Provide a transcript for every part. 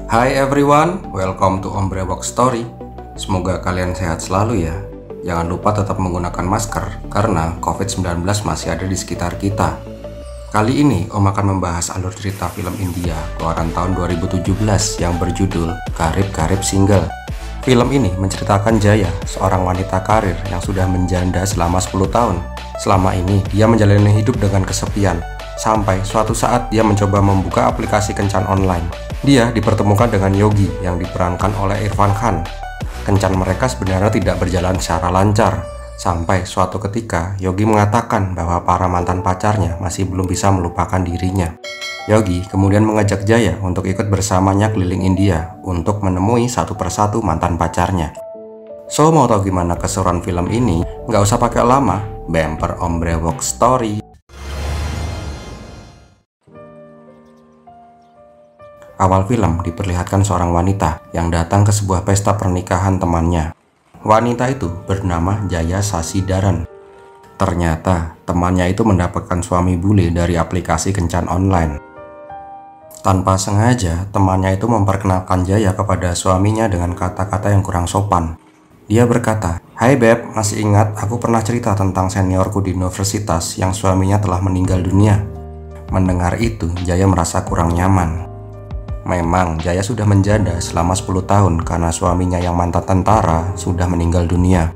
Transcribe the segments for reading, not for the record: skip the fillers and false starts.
Hai everyone, welcome to Ombre Box Story. Semoga kalian sehat selalu ya. Jangan lupa tetap menggunakan masker karena COVID-19 masih ada di sekitar kita. Kali ini Om akan membahas alur cerita film India keluaran tahun 2017 yang berjudul Garib Garib Single. Film ini menceritakan Jaya, seorang wanita karir yang sudah menjanda selama 10 tahun. Selama ini dia menjalani hidup dengan kesepian, sampai suatu saat dia mencoba membuka aplikasi kencan online. Dia dipertemukan dengan Yogi yang diperankan oleh Irfan Khan. Kencan mereka sebenarnya tidak berjalan secara lancar, sampai suatu ketika Yogi mengatakan bahwa para mantan pacarnya masih belum bisa melupakan dirinya. Yogi kemudian mengajak Jaya untuk ikut bersamanya keliling India untuk menemui satu persatu mantan pacarnya. So, mau tahu gimana keseruan film ini? Nggak usah pakai lama, bumper Ombre Box Story. Awal film diperlihatkan seorang wanita yang datang ke sebuah pesta pernikahan temannya. Wanita itu bernama Jaya Sasidaran. Ternyata temannya itu mendapatkan suami bule dari aplikasi kencan online. Tanpa sengaja, temannya itu memperkenalkan Jaya kepada suaminya dengan kata-kata yang kurang sopan. Dia berkata, "Hai Beb, masih ingat aku pernah cerita tentang seniorku di universitas yang suaminya telah meninggal dunia?" Mendengar itu, Jaya merasa kurang nyaman. Memang Jaya sudah menjanda selama 10 tahun karena suaminya yang mantan tentara sudah meninggal dunia.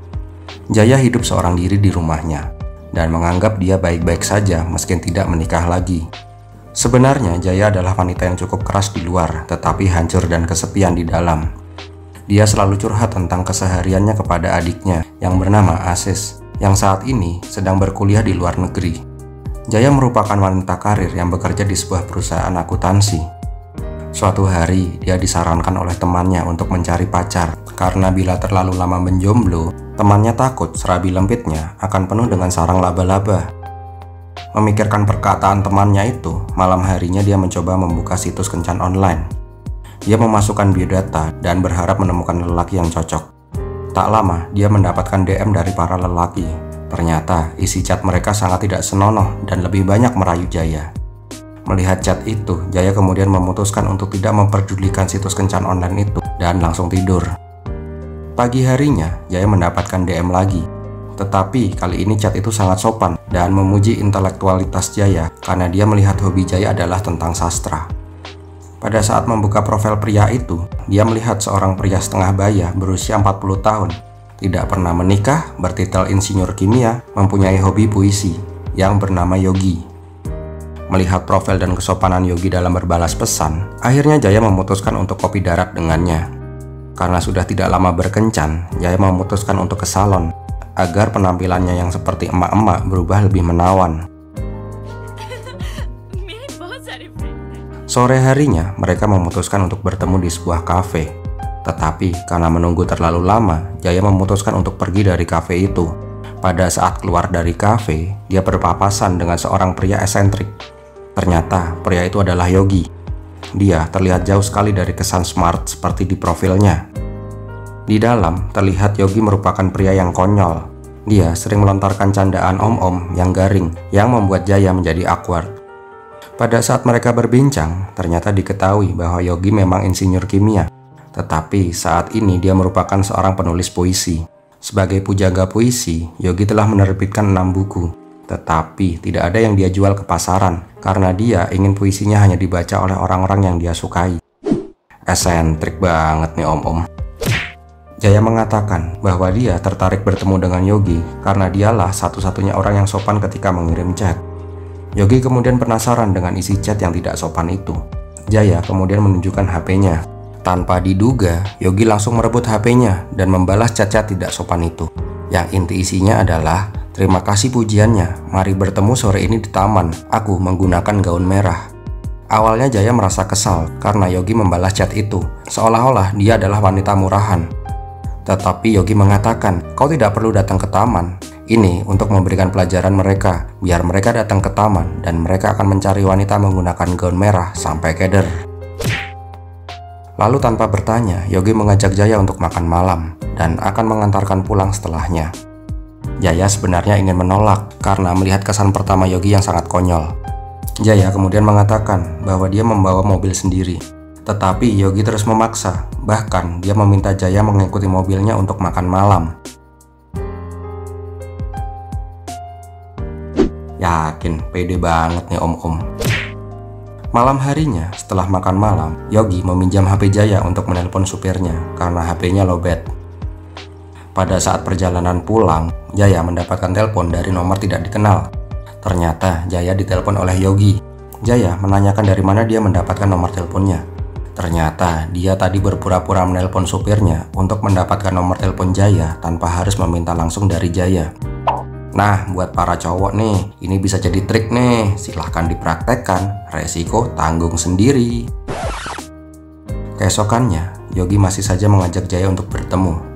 Jaya hidup seorang diri di rumahnya dan menganggap dia baik-baik saja meski tidak menikah lagi. Sebenarnya Jaya adalah wanita yang cukup keras di luar tetapi hancur dan kesepian di dalam. Dia selalu curhat tentang kesehariannya kepada adiknya yang bernama Asis yang saat ini sedang berkuliah di luar negeri. Jaya merupakan wanita karir yang bekerja di sebuah perusahaan akuntansi. Suatu hari, dia disarankan oleh temannya untuk mencari pacar karena bila terlalu lama menjomblo, temannya takut serabi lempitnya akan penuh dengan sarang laba-laba. Memikirkan perkataan temannya itu, malam harinya dia mencoba membuka situs kencan online. Dia memasukkan biodata dan berharap menemukan lelaki yang cocok. Tak lama, dia mendapatkan DM dari para lelaki. Ternyata, isi chat mereka sangat tidak senonoh dan lebih banyak merayu Jaya. Melihat chat itu, Jaya kemudian memutuskan untuk tidak memperdulikan situs kencan online itu dan langsung tidur. Pagi harinya, Jaya mendapatkan DM lagi. Tetapi kali ini chat itu sangat sopan dan memuji intelektualitas Jaya karena dia melihat hobi Jaya adalah tentang sastra. Pada saat membuka profil pria itu, dia melihat seorang pria setengah baya berusia 40 tahun. Tidak pernah menikah, bertitel insinyur kimia, mempunyai hobi puisi yang bernama Yogi. Melihat profil dan kesopanan Yogi dalam berbalas pesan, akhirnya Jaya memutuskan untuk kopi darat dengannya. Karena sudah tidak lama berkencan, Jaya memutuskan untuk ke salon agar penampilannya yang seperti emak-emak berubah lebih menawan. Sore harinya, mereka memutuskan untuk bertemu di sebuah kafe. Tetapi karena menunggu terlalu lama, Jaya memutuskan untuk pergi dari kafe itu. Pada saat keluar dari kafe, dia berpapasan dengan seorang pria eksentrik. Ternyata pria itu adalah Yogi. Dia terlihat jauh sekali dari kesan smart seperti di profilnya. Di dalam, terlihat Yogi merupakan pria yang konyol. Dia sering melontarkan candaan om-om yang garing yang membuat Jaya menjadi awkward. Pada saat mereka berbincang, ternyata diketahui bahwa Yogi memang insinyur kimia. Tetapi saat ini dia merupakan seorang penulis puisi. Sebagai pujangga puisi, Yogi telah menerbitkan 6 buku. Tetapi tidak ada yang dia jual ke pasaran karena dia ingin puisinya hanya dibaca oleh orang-orang yang dia sukai. Esentrik banget nih om-om. Jaya mengatakan bahwa dia tertarik bertemu dengan Yogi karena dialah satu-satunya orang yang sopan ketika mengirim chat. Yogi kemudian penasaran dengan isi chat yang tidak sopan itu. Jaya kemudian menunjukkan HP-nya. Tanpa diduga, Yogi langsung merebut HP-nya dan membalas chat-chat tidak sopan itu. Yang inti isinya adalah, "Terima kasih pujiannya, mari bertemu sore ini di taman, aku menggunakan gaun merah." Awalnya Jaya merasa kesal karena Yogi membalas chat itu, seolah-olah dia adalah wanita murahan. Tetapi Yogi mengatakan, "Kau tidak perlu datang ke taman. Ini untuk memberikan pelajaran mereka, biar mereka datang ke taman dan mereka akan mencari wanita menggunakan gaun merah sampai keder." Lalu tanpa bertanya, Yogi mengajak Jaya untuk makan malam dan akan mengantarkan pulang setelahnya. Jaya sebenarnya ingin menolak karena melihat kesan pertama Yogi yang sangat konyol. Jaya kemudian mengatakan bahwa dia membawa mobil sendiri. Tetapi Yogi terus memaksa, bahkan dia meminta Jaya mengikuti mobilnya untuk makan malam. Yakin, pede banget nih om-om. Malam harinya, setelah makan malam, Yogi meminjam HP Jaya untuk menelpon supirnya karena HP-nya lowbat. Pada saat perjalanan pulang, Jaya mendapatkan telepon dari nomor tidak dikenal. Ternyata Jaya ditelepon oleh Yogi. Jaya menanyakan dari mana dia mendapatkan nomor teleponnya. Ternyata dia tadi berpura-pura menelpon supirnya untuk mendapatkan nomor telepon Jaya tanpa harus meminta langsung dari Jaya. Nah, buat para cowok nih, ini bisa jadi trik nih. Silahkan dipraktekkan, resiko tanggung sendiri. Keesokannya, Yogi masih saja mengajak Jaya untuk bertemu.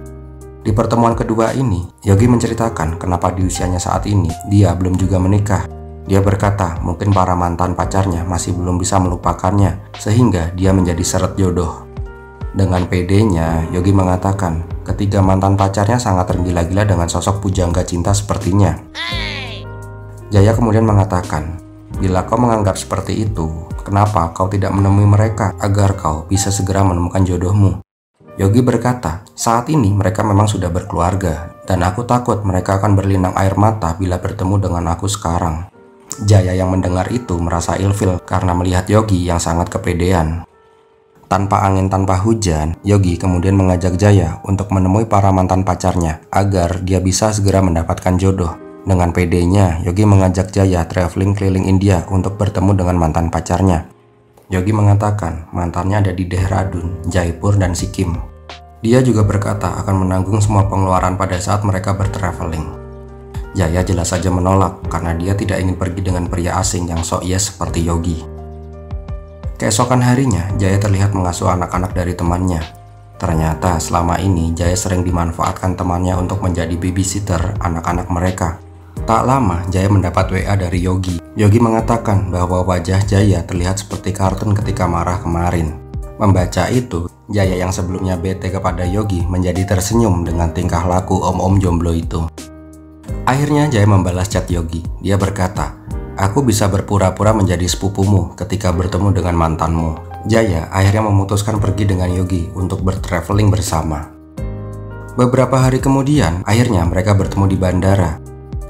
Di pertemuan kedua ini, Yogi menceritakan kenapa di usianya saat ini dia belum juga menikah. Dia berkata mungkin para mantan pacarnya masih belum bisa melupakannya, sehingga dia menjadi seret jodoh. Dengan pedenya, Yogi mengatakan ketiga mantan pacarnya sangat tergila-gila dengan sosok pujangga cinta sepertinya. Jaya kemudian mengatakan, bila kau menganggap seperti itu, kenapa kau tidak menemui mereka agar kau bisa segera menemukan jodohmu? Yogi berkata, saat ini mereka memang sudah berkeluarga, dan aku takut mereka akan berlinang air mata bila bertemu dengan aku sekarang. Jaya yang mendengar itu merasa ilfil karena melihat Yogi yang sangat kepedean. Tanpa angin tanpa hujan, Yogi kemudian mengajak Jaya untuk menemui para mantan pacarnya agar dia bisa segera mendapatkan jodoh. Dengan pedenya, Yogi mengajak Jaya traveling keliling India untuk bertemu dengan mantan pacarnya. Yogi mengatakan mantannya ada di Dehradun, Jaipur, dan Sikkim. Dia juga berkata akan menanggung semua pengeluaran pada saat mereka bertraveling. Jaya jelas saja menolak karena dia tidak ingin pergi dengan pria asing yang sok yes seperti Yogi. Keesokan harinya, Jaya terlihat mengasuh anak-anak dari temannya. Ternyata selama ini Jaya sering dimanfaatkan temannya untuk menjadi babysitter anak-anak mereka. Tak lama, Jaya mendapat WA dari Yogi. Yogi mengatakan bahwa wajah Jaya terlihat seperti kartun ketika marah kemarin. Membaca itu, Jaya yang sebelumnya bete kepada Yogi menjadi tersenyum dengan tingkah laku om-om jomblo itu. Akhirnya Jaya membalas chat Yogi. Dia berkata, aku bisa berpura-pura menjadi sepupumu ketika bertemu dengan mantanmu. Jaya akhirnya memutuskan pergi dengan Yogi untuk bertraveling bersama. Beberapa hari kemudian, akhirnya mereka bertemu di bandara.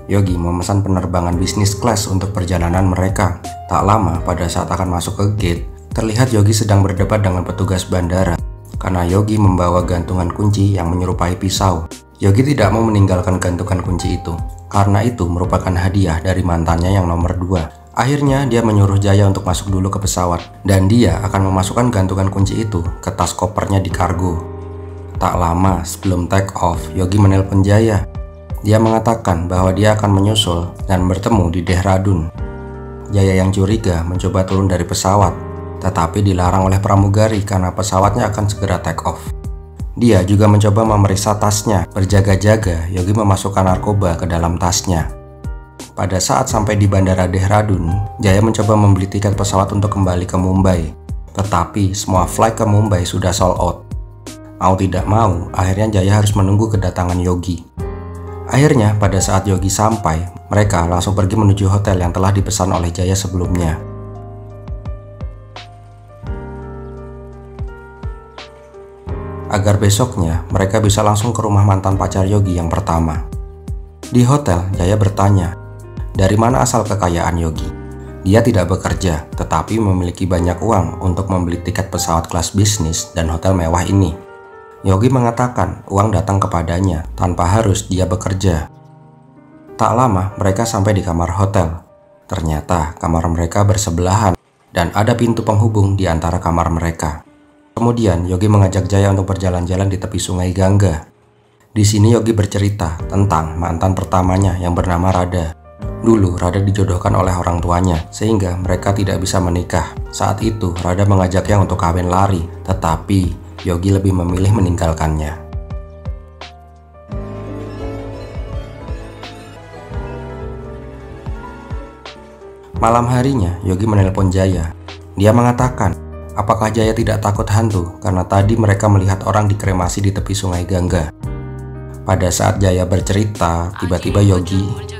Yogi memesan penerbangan bisnis kelas untuk perjalanan mereka. Tak lama, pada saat akan masuk ke gate, terlihat Yogi sedang berdebat dengan petugas bandara karena Yogi membawa gantungan kunci yang menyerupai pisau. Yogi tidak mau meninggalkan gantungan kunci itu, karena itu merupakan hadiah dari mantannya yang nomor 2. Akhirnya dia menyuruh Jaya untuk masuk dulu ke pesawat, dan dia akan memasukkan gantungan kunci itu ke tas kopernya di kargo. Tak lama sebelum take off, Yogi menelpon Jaya. Dia mengatakan bahwa dia akan menyusul dan bertemu di Dehradun. Jaya yang curiga mencoba turun dari pesawat, tetapi dilarang oleh pramugari karena pesawatnya akan segera take off. Dia juga mencoba memeriksa tasnya. Berjaga-jaga, Yogi memasukkan narkoba ke dalam tasnya. Pada saat sampai di bandara Dehradun, Jaya mencoba membeli tiket pesawat untuk kembali ke Mumbai. Tetapi semua flight ke Mumbai sudah sold out. Mau tidak mau, akhirnya Jaya harus menunggu kedatangan Yogi. Akhirnya pada saat Yogi sampai, mereka langsung pergi menuju hotel yang telah dipesan oleh Jaya sebelumnya. Agar besoknya mereka bisa langsung ke rumah mantan pacar Yogi yang pertama. Di hotel, Jaya bertanya, dari mana asal kekayaan Yogi? Dia tidak bekerja, tetapi memiliki banyak uang untuk membeli tiket pesawat kelas bisnis dan hotel mewah ini. Yogi mengatakan uang datang kepadanya tanpa harus dia bekerja. Tak lama mereka sampai di kamar hotel. Ternyata kamar mereka bersebelahan dan ada pintu penghubung di antara kamar mereka. Kemudian Yogi mengajak Jaya untuk berjalan-jalan di tepi sungai Gangga. Di sini Yogi bercerita tentang mantan pertamanya yang bernama Radha. Dulu Radha dijodohkan oleh orang tuanya sehingga mereka tidak bisa menikah. Saat itu Radha mengajaknya untuk kawin lari, tetapi Yogi lebih memilih meninggalkannya. Malam harinya Yogi menelpon Jaya. Dia mengatakan, apakah Jaya tidak takut hantu karena tadi mereka melihat orang dikremasi di tepi sungai Gangga. Pada saat Jaya bercerita, tiba-tiba Yogi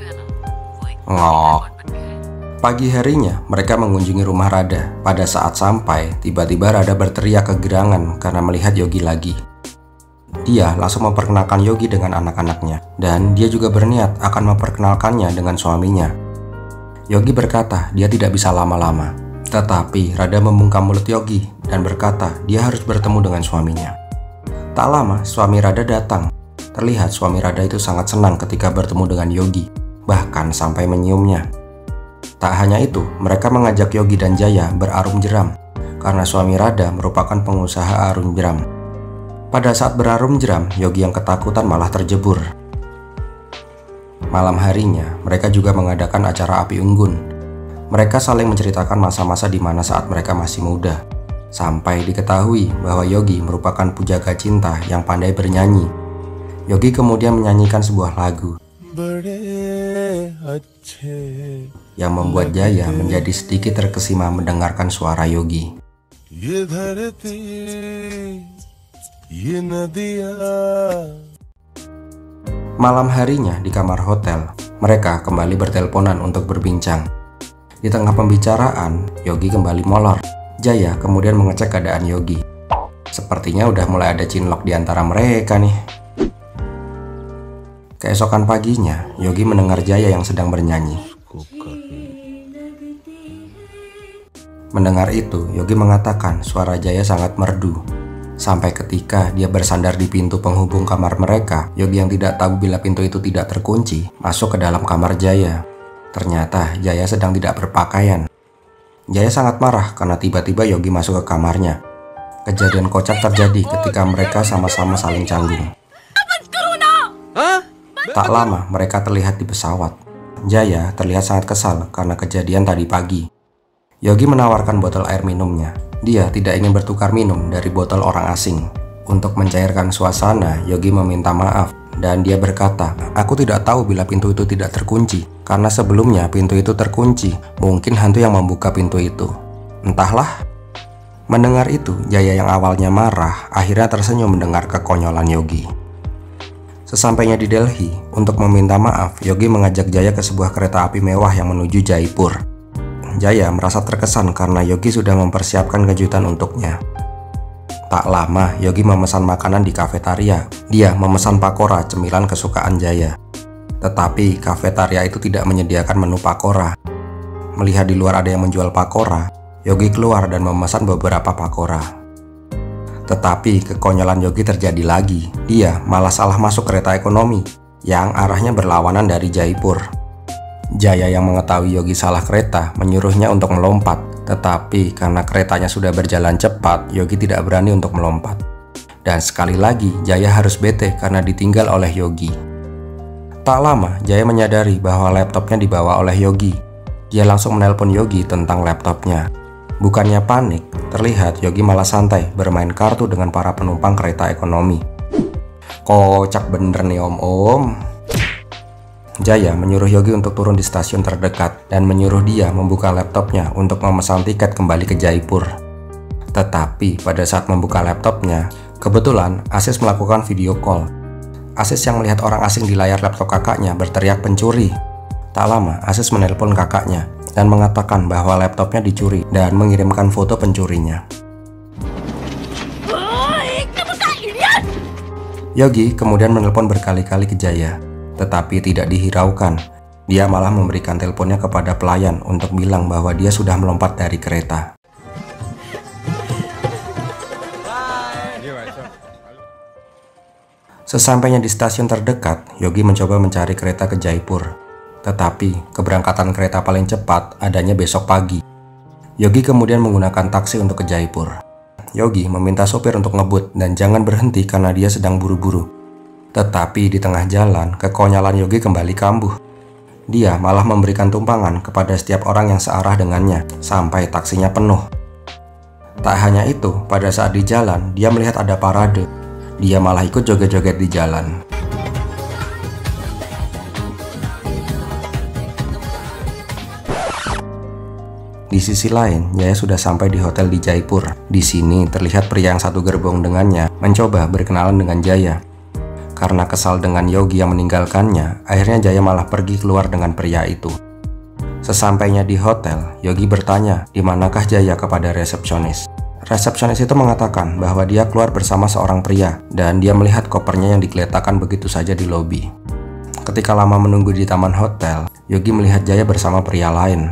ngok. Pagi harinya, mereka mengunjungi rumah Rada. Pada saat sampai, tiba-tiba Rada berteriak kegirangan karena melihat Yogi lagi. Dia langsung memperkenalkan Yogi dengan anak-anaknya, dan dia juga berniat akan memperkenalkannya dengan suaminya. Yogi berkata dia tidak bisa lama-lama, tetapi Rada membungkam mulut Yogi dan berkata dia harus bertemu dengan suaminya. Tak lama, suami Rada datang. Terlihat suami Rada itu sangat senang ketika bertemu dengan Yogi, bahkan sampai menyiumnya. Tak hanya itu, mereka mengajak Yogi dan Jaya berarung jeram, karena suami Rada merupakan pengusaha arung jeram. Pada saat berarung jeram, Yogi yang ketakutan malah terjebur. Malam harinya, mereka juga mengadakan acara api unggun. Mereka saling menceritakan masa-masa di mana saat mereka masih muda, sampai diketahui bahwa Yogi merupakan pujangga cinta yang pandai bernyanyi. Yogi kemudian menyanyikan sebuah lagu yang membuat Jaya menjadi sedikit terkesima mendengarkan suara Yogi. Malam harinya di kamar hotel, mereka kembali berteleponan untuk berbincang. Di tengah pembicaraan, Yogi kembali molor. Jaya kemudian mengecek keadaan Yogi. Sepertinya udah mulai ada cinlok di antara mereka nih. Keesokan paginya, Yogi mendengar Jaya yang sedang bernyanyi. Mendengar itu, Yogi mengatakan suara Jaya sangat merdu. Sampai ketika dia bersandar di pintu penghubung kamar mereka, Yogi yang tidak tahu bila pintu itu tidak terkunci, masuk ke dalam kamar Jaya. Ternyata Jaya sedang tidak berpakaian. Jaya sangat marah karena tiba-tiba Yogi masuk ke kamarnya. Kejadian kocak terjadi ketika mereka sama-sama saling canggung. Tak lama mereka terlihat di pesawat. Jaya terlihat sangat kesal karena kejadian tadi pagi. Yogi menawarkan botol air minumnya. Dia tidak ingin bertukar minum dari botol orang asing. Untuk mencairkan suasana, Yogi meminta maaf dan dia berkata, "Aku tidak tahu bila pintu itu tidak terkunci, karena sebelumnya pintu itu terkunci. Mungkin hantu yang membuka pintu itu. Entahlah." Mendengar itu, Jaya yang awalnya marah akhirnya tersenyum mendengar kekonyolan Yogi. Sesampainya di Delhi, untuk meminta maaf, Yogi mengajak Jaya ke sebuah kereta api mewah yang menuju Jaipur. Jaya merasa terkesan karena Yogi sudah mempersiapkan kejutan untuknya. Tak lama, Yogi memesan makanan di kafetaria. Dia memesan pakora, cemilan kesukaan Jaya. Tetapi kafetaria itu tidak menyediakan menu pakora. Melihat di luar ada yang menjual pakora, Yogi keluar dan memesan beberapa pakora. Tetapi kekonyolan Yogi terjadi lagi. Dia malah salah masuk kereta ekonomi yang arahnya berlawanan dari Jaipur. Jaya yang mengetahui Yogi salah kereta menyuruhnya untuk melompat. Tetapi karena keretanya sudah berjalan cepat, Yogi tidak berani untuk melompat. Dan sekali lagi Jaya harus bete karena ditinggal oleh Yogi. Tak lama Jaya menyadari bahwa laptopnya dibawa oleh Yogi. Dia langsung menelpon Yogi tentang laptopnya. Bukannya panik, terlihat Yogi malah santai bermain kartu dengan para penumpang kereta ekonomi. Kocak bener nih om-om. Jaya menyuruh Yogi untuk turun di stasiun terdekat dan menyuruh dia membuka laptopnya untuk memesan tiket kembali ke Jaipur. Tetapi pada saat membuka laptopnya, kebetulan Asis melakukan video call. Asis yang melihat orang asing di layar laptop kakaknya berteriak pencuri. Tak lama, Asis menelpon kakaknya dan mengatakan bahwa laptopnya dicuri dan mengirimkan foto pencurinya. Yogi kemudian menelpon berkali-kali ke Jaya, tetapi tidak dihiraukan. Dia malah memberikan teleponnya kepada pelayan untuk bilang bahwa dia sudah melompat dari kereta. Sesampainya di stasiun terdekat, Yogi mencoba mencari kereta ke Jaipur. Tetapi keberangkatan kereta paling cepat adanya besok pagi. Yogi kemudian menggunakan taksi untuk ke Jaipur. Yogi meminta sopir untuk ngebut dan jangan berhenti karena dia sedang buru-buru. Tetapi di tengah jalan, kekonyolan Yogi kembali kambuh. Dia malah memberikan tumpangan kepada setiap orang yang searah dengannya sampai taksinya penuh. Tak hanya itu, pada saat di jalan, dia melihat ada parade. Dia malah ikut joget-joget di jalan. Di sisi lain, Jaya sudah sampai di hotel di Jaipur. Di sini terlihat pria yang satu gerbong dengannya mencoba berkenalan dengan Jaya. Karena kesal dengan Yogi yang meninggalkannya, akhirnya Jaya malah pergi keluar dengan pria itu. Sesampainya di hotel, Yogi bertanya di manakah Jaya kepada resepsionis. Resepsionis itu mengatakan bahwa dia keluar bersama seorang pria dan dia melihat kopernya yang digeletakkan begitu saja di lobi. Ketika lama menunggu di taman hotel, Yogi melihat Jaya bersama pria lain.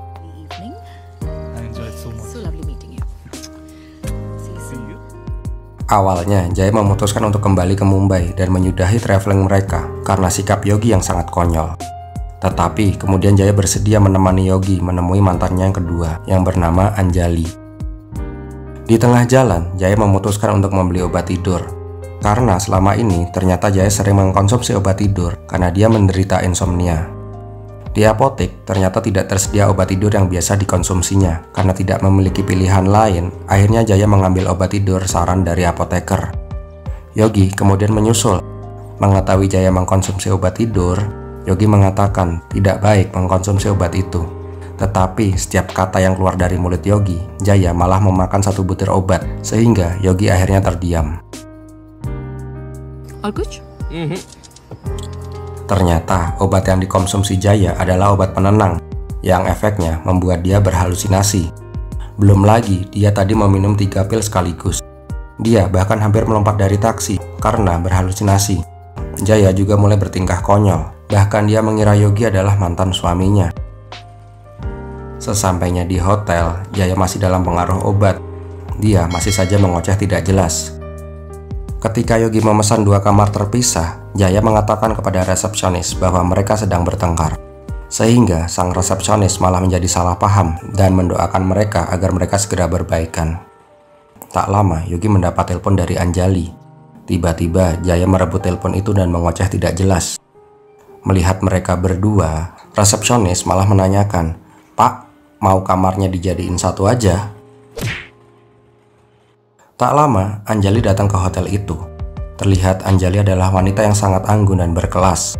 Awalnya, Jaya memutuskan untuk kembali ke Mumbai dan menyudahi traveling mereka karena sikap Yogi yang sangat konyol. Tetapi kemudian Jaya bersedia menemani Yogi menemui mantannya yang kedua yang bernama Anjali. Di tengah jalan, Jaya memutuskan untuk membeli obat tidur. Karena selama ini ternyata Jaya sering mengkonsumsi obat tidur karena dia menderita insomnia. Di apotek ternyata tidak tersedia obat tidur yang biasa dikonsumsinya. Karena tidak memiliki pilihan lain, akhirnya Jaya mengambil obat tidur saran dari apoteker. Yogi kemudian menyusul. Mengetahui Jaya mengkonsumsi obat tidur, Yogi mengatakan tidak baik mengkonsumsi obat itu. Tetapi setiap kata yang keluar dari mulut Yogi, Jaya malah memakan satu butir obat, sehingga Yogi akhirnya terdiam. Ternyata obat yang dikonsumsi Jaya adalah obat penenang yang efeknya membuat dia berhalusinasi. Belum lagi dia tadi meminum 3 pil sekaligus. Dia bahkan hampir melompat dari taksi karena berhalusinasi. Jaya juga mulai bertingkah konyol, bahkan dia mengira Yogi adalah mantan suaminya. Sesampainya di hotel, Jaya masih dalam pengaruh obat. Dia masih saja mengoceh tidak jelas. Ketika Yogi memesan 2 kamar terpisah, Jaya mengatakan kepada resepsionis bahwa mereka sedang bertengkar. Sehingga sang resepsionis malah menjadi salah paham dan mendoakan mereka agar mereka segera berbaikan. Tak lama, Yogi mendapat telepon dari Anjali. Tiba-tiba, Jaya merebut telepon itu dan mengoceh tidak jelas. Melihat mereka berdua, resepsionis malah menanyakan, "Pak, mau kamarnya dijadiin satu aja?" Tak lama, Anjali datang ke hotel itu. Terlihat Anjali adalah wanita yang sangat anggun dan berkelas.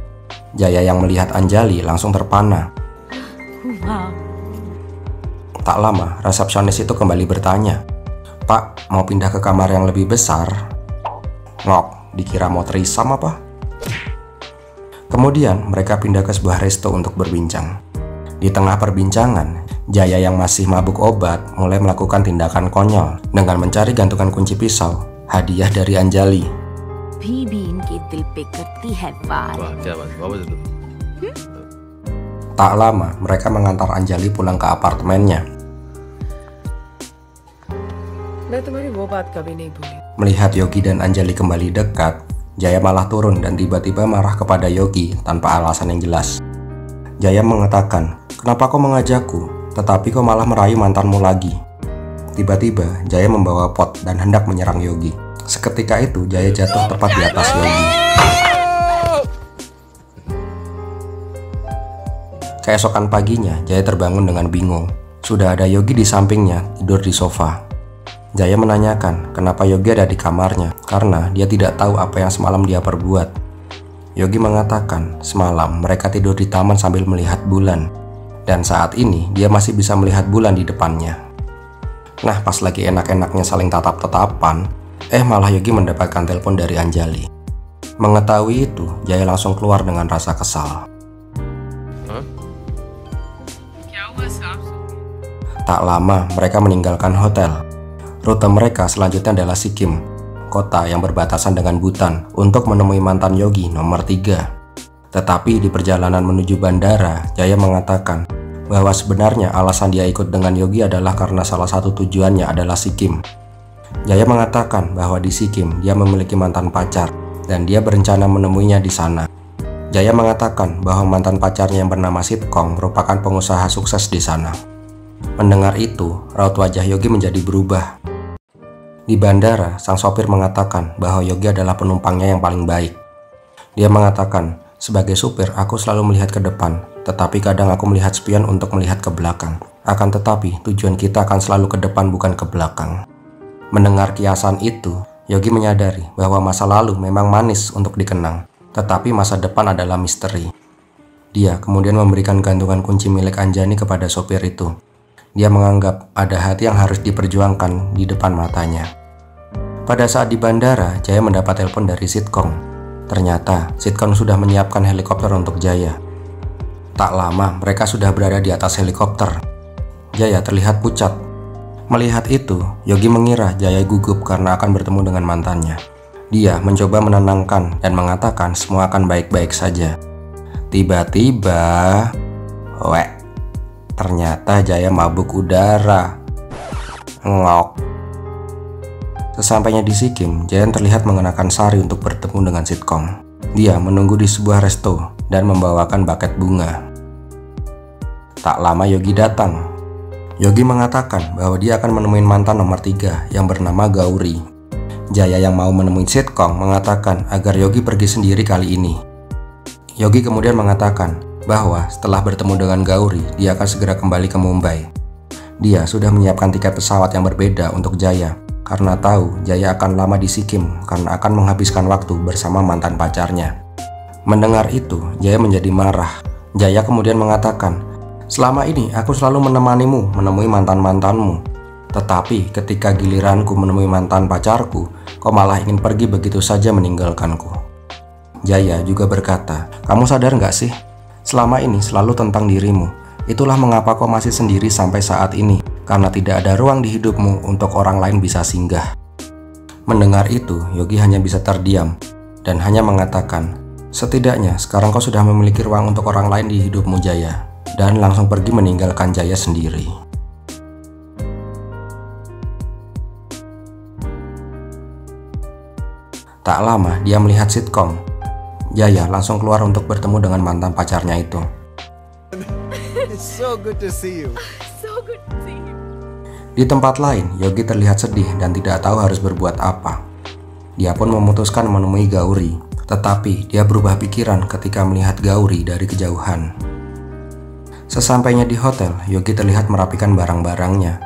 Jaya yang melihat Anjali langsung terpana. Tak lama, resepsionis itu kembali bertanya, "Pak, mau pindah ke kamar yang lebih besar?" Ngok, dikira mau threesome apa? Kemudian mereka pindah ke sebuah resto untuk berbincang. Di tengah perbincangan, Jaya yang masih mabuk obat mulai melakukan tindakan konyol dengan mencari gantungan kunci pisau, hadiah dari Anjali. Tak lama, mereka mengantar Anjali pulang ke apartemennya. Melihat Yogi dan Anjali kembali dekat, Jaya malah turun dan tiba-tiba marah kepada Yogi tanpa alasan yang jelas. Jaya mengatakan, "Kenapa kau mengajakku, tetapi kau malah merayu mantanmu lagi?" Tiba-tiba, Jaya membawa pot dan hendak menyerang Yogi. Seketika itu, Jaya jatuh tepat di atas Yogi. Keesokan paginya, Jaya terbangun dengan bingung. Sudah ada Yogi di sampingnya, tidur di sofa. Jaya menanyakan kenapa Yogi ada di kamarnya, karena dia tidak tahu apa yang semalam dia perbuat. Yogi mengatakan semalam mereka tidur di taman sambil melihat bulan. Dan saat ini dia masih bisa melihat bulan di depannya. Nah, pas lagi enak-enaknya saling tatap-tatapan, malah Yogi mendapatkan telepon dari Anjali. Mengetahui itu, Jaya langsung keluar dengan rasa kesal. Tak lama, mereka meninggalkan hotel. Rute mereka selanjutnya adalah Sikkim, kota yang berbatasan dengan Bhutan, untuk menemui mantan Yogi nomor 3. Tetapi di perjalanan menuju bandara, Jaya mengatakan bahwa sebenarnya alasan dia ikut dengan Yogi adalah karena salah satu tujuannya adalah Sikkim. Jaya mengatakan bahwa di Sikkim dia memiliki mantan pacar dan dia berencana menemuinya di sana. Jaya mengatakan bahwa mantan pacarnya yang bernama Sitkong merupakan pengusaha sukses di sana. Mendengar itu, raut wajah Yogi menjadi berubah. Di bandara, sang sopir mengatakan bahwa Yogi adalah penumpangnya yang paling baik. Dia mengatakan, "Sebagai supir, aku selalu melihat ke depan, tetapi kadang aku melihat spion untuk melihat ke belakang. Akan tetapi, tujuan kita akan selalu ke depan bukan ke belakang." Mendengar kiasan itu, Yogi menyadari bahwa masa lalu memang manis untuk dikenang, tetapi masa depan adalah misteri. Dia kemudian memberikan gantungan kunci milik Anjani kepada sopir itu. Dia menganggap ada hati yang harus diperjuangkan di depan matanya. Pada saat di bandara, Jaya mendapat telepon dari Sitkong. Ternyata, Sitkong sudah menyiapkan helikopter untuk Jaya. Tak lama mereka sudah berada di atas helikopter. Jaya terlihat pucat. Melihat itu, Yogi mengira Jaya gugup karena akan bertemu dengan mantannya. Dia mencoba menenangkan dan mengatakan semua akan baik-baik saja. Tiba-tiba, ternyata Jaya mabuk udara. Ngok. Sesampainya di Sikkim, Jaya terlihat mengenakan sari untuk bertemu dengan Sitkom. Dia menunggu di sebuah resto dan membawakan buket bunga. Tak lama Yogi datang. Yogi mengatakan bahwa dia akan menemui mantan nomor 3 yang bernama Gauri. Jaya yang mau menemui Sitkom mengatakan agar Yogi pergi sendiri kali ini. Yogi kemudian mengatakan bahwa setelah bertemu dengan Gauri, dia akan segera kembali ke Mumbai. Dia sudah menyiapkan tiket pesawat yang berbeda untuk Jaya, karena tahu Jaya akan lama di Sikkim karena akan menghabiskan waktu bersama mantan pacarnya. Mendengar itu, Jaya menjadi marah. Jaya kemudian mengatakan, "Selama ini aku selalu menemanimu menemui mantan-mantanmu. Tetapi ketika giliranku menemui mantan pacarku, kau malah ingin pergi begitu saja meninggalkanku." Jaya juga berkata, "Kamu sadar nggak sih? Selama ini selalu tentang dirimu. Itulah mengapa kau masih sendiri sampai saat ini. Karena tidak ada ruang di hidupmu untuk orang lain bisa singgah." Mendengar itu, Yogi hanya bisa terdiam dan hanya mengatakan, "Setidaknya sekarang kau sudah memiliki ruang untuk orang lain di hidupmu, Jaya." Dan langsung pergi meninggalkan Jaya sendiri. Tak lama dia melihat Sitkom. Jaya langsung keluar untuk bertemu dengan mantan pacarnya itu. It's so good to see you. Di tempat lain, Yogi terlihat sedih dan tidak tahu harus berbuat apa. Dia pun memutuskan menemui Gauri, tetapi dia berubah pikiran ketika melihat Gauri dari kejauhan. Sesampainya di hotel, Yogi terlihat merapikan barang-barangnya.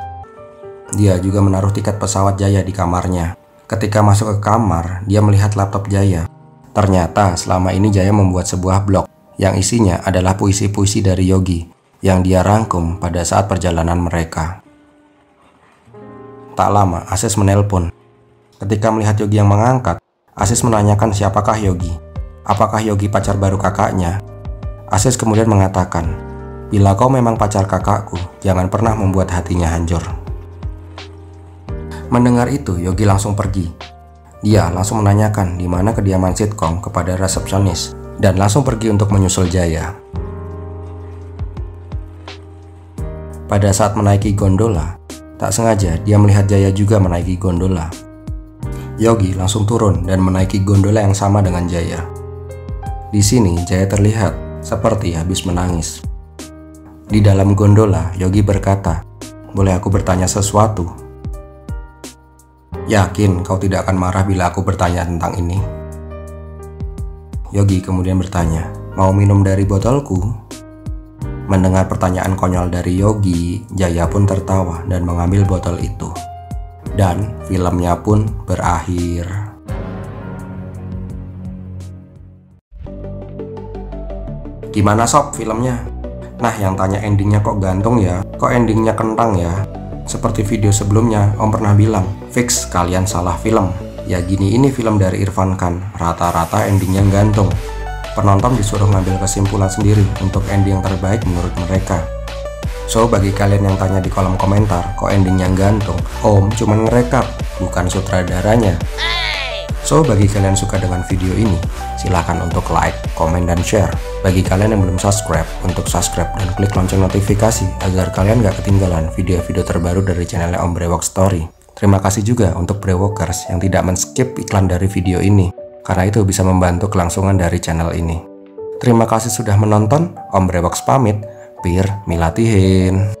Dia juga menaruh tiket pesawat Jaya di kamarnya. Ketika masuk ke kamar, dia melihat laptop Jaya. Ternyata selama ini Jaya membuat sebuah blog yang isinya adalah puisi-puisi dari Yogi yang dia rangkum pada saat perjalanan mereka. Tak lama, Asis menelpon. Ketika melihat Yogi yang mengangkat, Asis menanyakan siapakah Yogi. Apakah Yogi pacar baru kakaknya? Asis kemudian mengatakan, "Bila kau memang pacar kakakku, jangan pernah membuat hatinya hancur." Mendengar itu, Yogi langsung pergi. Dia langsung menanyakan di mana kediaman Sitkom kepada resepsionis dan langsung pergi untuk menyusul Jaya. Pada saat menaiki gondola, tak sengaja dia melihat Jaya juga menaiki gondola. Yogi langsung turun dan menaiki gondola yang sama dengan Jaya. Di sini Jaya terlihat seperti habis menangis. Di dalam gondola, Yogi berkata, "Boleh aku bertanya sesuatu?" "Yakin kau tidak akan marah bila aku bertanya tentang ini?" Yogi kemudian bertanya, "Mau minum dari botolku?" Mendengar pertanyaan konyol dari Yogi, Jaya pun tertawa dan mengambil botol itu. Dan filmnya pun berakhir. Gimana sob filmnya? Nah, yang tanya endingnya kok gantung ya? Kok endingnya kentang ya? Seperti video sebelumnya, Om pernah bilang, fix kalian salah film. Ya gini ini film dari Irfan Khan, rata-rata endingnya gantung. Penonton disuruh ngambil kesimpulan sendiri untuk ending yang terbaik menurut mereka. So, bagi kalian yang tanya di kolom komentar, kok endingnya gantung? Om cuman ngerekap, bukan sutradaranya. So, bagi kalian suka dengan video ini, silahkan untuk like, komen, dan share. Bagi kalian yang belum subscribe, untuk subscribe dan klik lonceng notifikasi agar kalian gak ketinggalan video-video terbaru dari channelnya Om Brewok Story. Terima kasih juga untuk Brewokers yang tidak men-skip iklan dari video ini, karena itu bisa membantu kelangsungan dari channel ini. Terima kasih sudah menonton, Om Brewoks pamit, Pir Milatihin.